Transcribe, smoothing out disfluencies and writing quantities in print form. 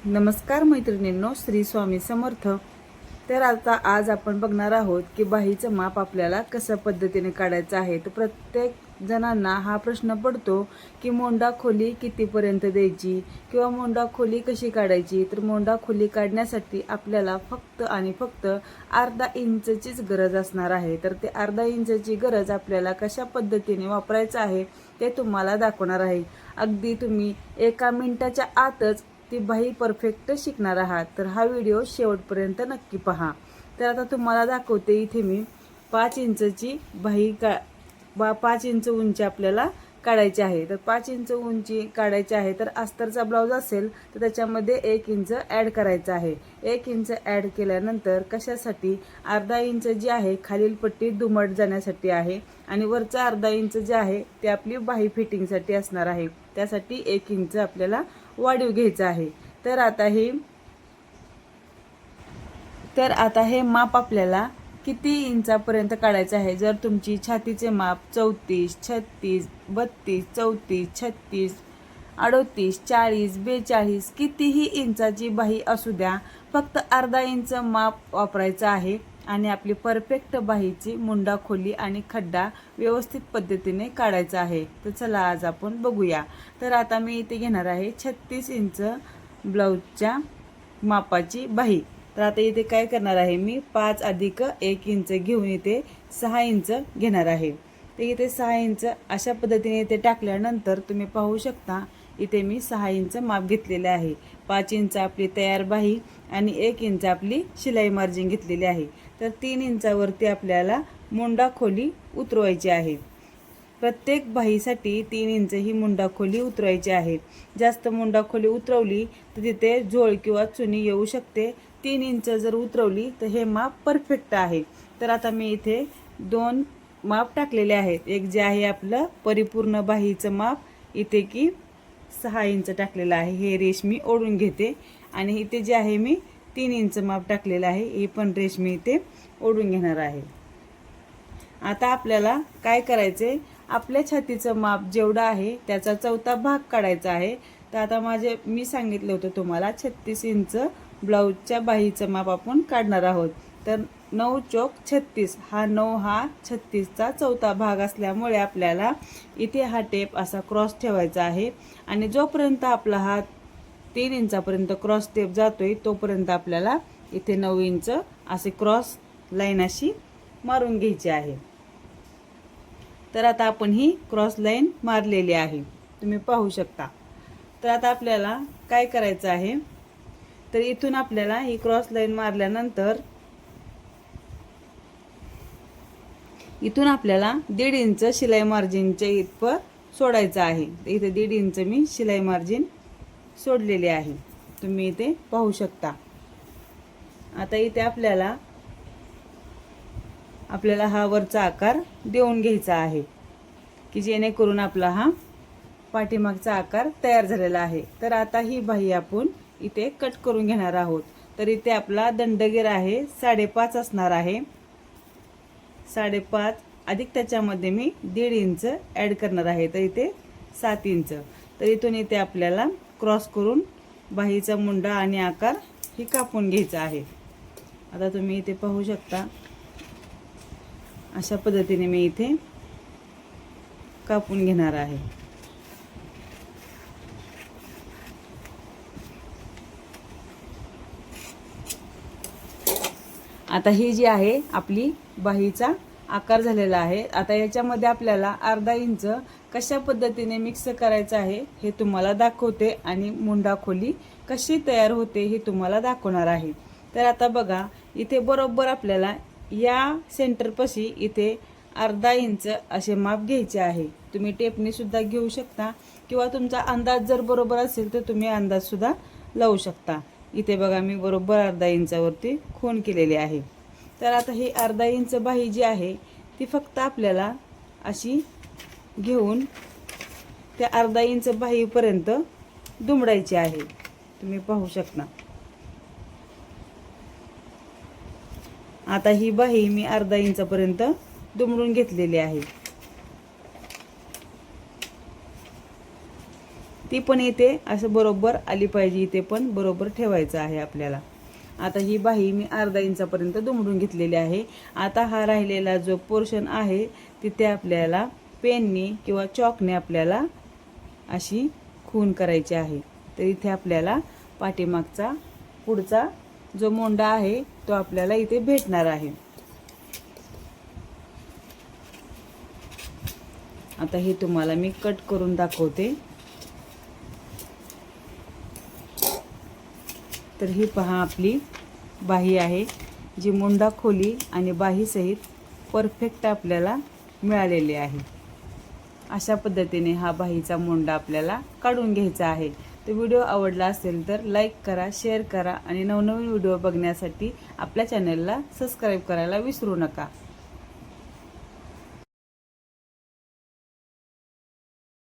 नमस्कार मैत्रिणींनो, श्री स्वामी समर्थ। तर आता आज आपण बघणार आहोत की बाहीचं माप आपल्याला कशा पद्धतीने काढायचं आहे। तर प्रत्येक जणांना हा प्रश्न पडतो की मोंडा खोली कितीपर्यंत द्यायची किंवा मोंडा खोली कशी काढायची। तर मोंडा खोली काढण्यासाठी आपल्याला फक्त आणि फक्त अर्धा इंचचीच गरज असणार आहे। तर ते अर्धा इंचची गरज आपल्याला कशा पद्धतीने वापरायचं आहे ते तुम्हाला दाखवणार आहे। अगदी तुम्ही 1 मिनिटाच्या आतच ती बाही परफेक्ट शिकणार आहात। तर हा व्हिडिओ शेवटपर्यंत नक्की पहा। तर आता तुम्हाला दाखवते, इथे मी 5 इंचची बाही 5 इंच उंची आपल्याला काढायची आहे। तर 5 इंच उंची काढायची आहे। तर अस्तरचा ब्लाउज असेल तर त्याच्यामध्ये 1 इंच ॲड करायचं आहे। 1 इंच ॲड केल्यानंतर कशासाठी, अर्धा इंच जी आहे खालील पट्टी दुमट जाण्यासाठी आहे आणि वरचा अर्धा इंच जे आहे ते आपली बाही फिटिंगसाठी असणार आहे। त्यासाठी 1 इंच आपल्याला वाढीव घ्यायचं आहे। तर आता हे माप आपल्याला किती इंचापर्यंत काढायचं आहे। जर तुमची छातीचे माप 34, 36, 32, 34, 36, 38, 40, 42 कितीही इंचाची बाही असू द्या, फक्त अर्धा इंच माप वापरायचं आहे आणि आपली परफेक्ट बाहीची मुंडा खोली आणि खड्डा व्यवस्थित पद्धतीने काढायचा आहे। तर चला आज आपण बघूया। तर आता मी इथे घेणार आहे 36 इंच ब्लाऊजच्या मापाची बाही। तर आता इथे काय करणार आहे, मी 5 अधिक 1 इंच घेऊन इथे 6 इंच घेणार आहे। तर इथे 6 इंच अशा पद्धतीने इथे टाकल्यानंतर तुम्ही पाहू शकता, इथे मी 6 इंच माप घेतलेले आहे। 5 इंच आपली तयार बाही आणि 1 इंच आपली शिलाई मार्जिन घेतलेली आहे। तर 3 इंचावरती आपल्याला मुंडा खोली उतरवायची आहे। प्रत्येक बाहीसाठी 3 इंच ही मुंडा खोली उतरवायची आहे। जास्त मुंडा खोली उतरवली तर तिथे झोळ किंवा चुनी येऊ शकते। 3 इंच जर उतरवली तर हे माप परफेक्ट आहे। तर आता मी इथे 2 माप टाकलेले आहेत। एक जे आहे आपलं परिपूर्ण बाहीचं माप, इथे की 6 इंच टाकलेलं आहे, हे रेष मी ओढून घेते आणि इथे जे आहे मी 3 इंच माप टाकलेलं आहे, हे पण रेष मी इथे ओढून घेणार आहे। आता आपल्याला काय करायचे, आपल्या छातीचं माप जेवढं आहे त्याचा 4था भाग काढायचा आहे। तर आता मी सांगितलं होतं तुम्हाला 36 इंच ब्लाऊजच्या बाहीचं माप आपण काढणार आहोत। तर 9 चौक 36, हा 9 हा 36चा 4था भाग असल्यामुळे आपल्याला इथे हा टेप असा क्रॉस ठेवायचा आहे आणि जोपर्यंत आपला हा 3 इंचापर्यंत क्रॉस टेप जातोय तोपर्यंत आपल्याला इथे 9 इंच असे क्रॉस लाईन अशी मारून घ्यायची आहे। तर आता आपण ही क्रॉस लाईन मारलेली आहे, तुम्ही पाहू शकता। तर आता आपल्याला काय करायचं आहे, तर इथून आपल्याला ही क्रॉस लाईन मारल्यानंतर इथून आपल्याला 1.5 इंच शिलाई मार्जिनच्या इतपत सोडायचं आहे। इथे 1.5 इंच मी शिलाई मार्जिन सोडलेले आहे, तुम्ही इथे पाहू शकता। आता इथे आपल्याला हा वरचा आकार देऊन घ्यायचा आहे की जेणेकरून आपला हा पाठीमागचा आकार तयार झालेला आहे। तर आता ही बाही आपण इथे कट करून घेणार आहोत। तर इथे आपला दंडगेर आहे 5.5 असणार आहे। 5.5 अधिक त्याच्यामध्ये मी 1.5 इंच ॲड करणार आहे, तर इथे 7 इंच। तर इथून इथे आपल्याला क्रॉस करून बाहीचा मुंडा आणि आकार ही कापून घ्यायचा आहे। आता तुम्ही इथे पाहू शकता, अशा पद्धतीने मी इथे कापून घेणार आहे। आता ही जी आहे आपली बाहीचा आकार झालेला आहे। आता याच्यामध्ये आपल्याला अर्धा इंच कशा पद्धतीने मिक्स करायचं आहे हे तुम्हाला दाखवते आणि मुंडा खोली कशी तयार होते हे तुम्हाला दाखवणार आहे। तर आता बघा, इथे बरोबर आपल्याला या सेंटरपाशी इथे अर्धा इंच असे माप घ्यायचे आहे। तुम्ही टेपने सुद्धा घेऊ शकता किंवा तुमचा अंदाज जर बरोबर असेल तर तुम्ही अंदाज सुद्धा लावू शकता। इथे बघा, मी बरोबर अर्धा इंचावरती खूण केलेली आहे। तर आता ही अर्धा इंच बाही जी आहे ती फक्त आपल्याला अशी घेऊन त्या अर्धा इंच बाहीपर्यंत दुमडायची आहे, तुम्ही पाहू शकता। आता ही बाही मी अर्धा इंचापर्यंत दुमडून घेतलेली आहे। ती पण इथे असं बरोबर आली पाहिजे, इथे पण बरोबर ठेवायचं आहे आपल्याला. आता ही बाही मी अर्धा इंचापर्यंत दुमडून घेतलेली आहे. आता हा राहिलेला जो पोर्शन आहे तिथे आपल्याला पेनने किंवा चॉकने आपल्याला अशी खून करायची आहे. तर इथे आपल्याला पाठीमागचा पुढचा जो मोंडा आहे तो आपल्याला इथे भेटणार आहे. आता हे तुम्हाला मी कट करून दाखवते. तर ही पहा आपली बाही आहे, जी मोंडा खोली आणि बाही सहित परफेक्ट आपल्याला मिळालेली आहे. अशा पद्धतीने हा बाहीचा मोंडा आपल्याला काढून घ्यायचा आहे. तर व्हिडिओ आवडला असेल तर लाईक करा, शेअर करा आणि नवनवीन व्हिडिओ बघण्यासाठी आपल्या चॅनलला सबस्क्राईब करायला विसरू नका.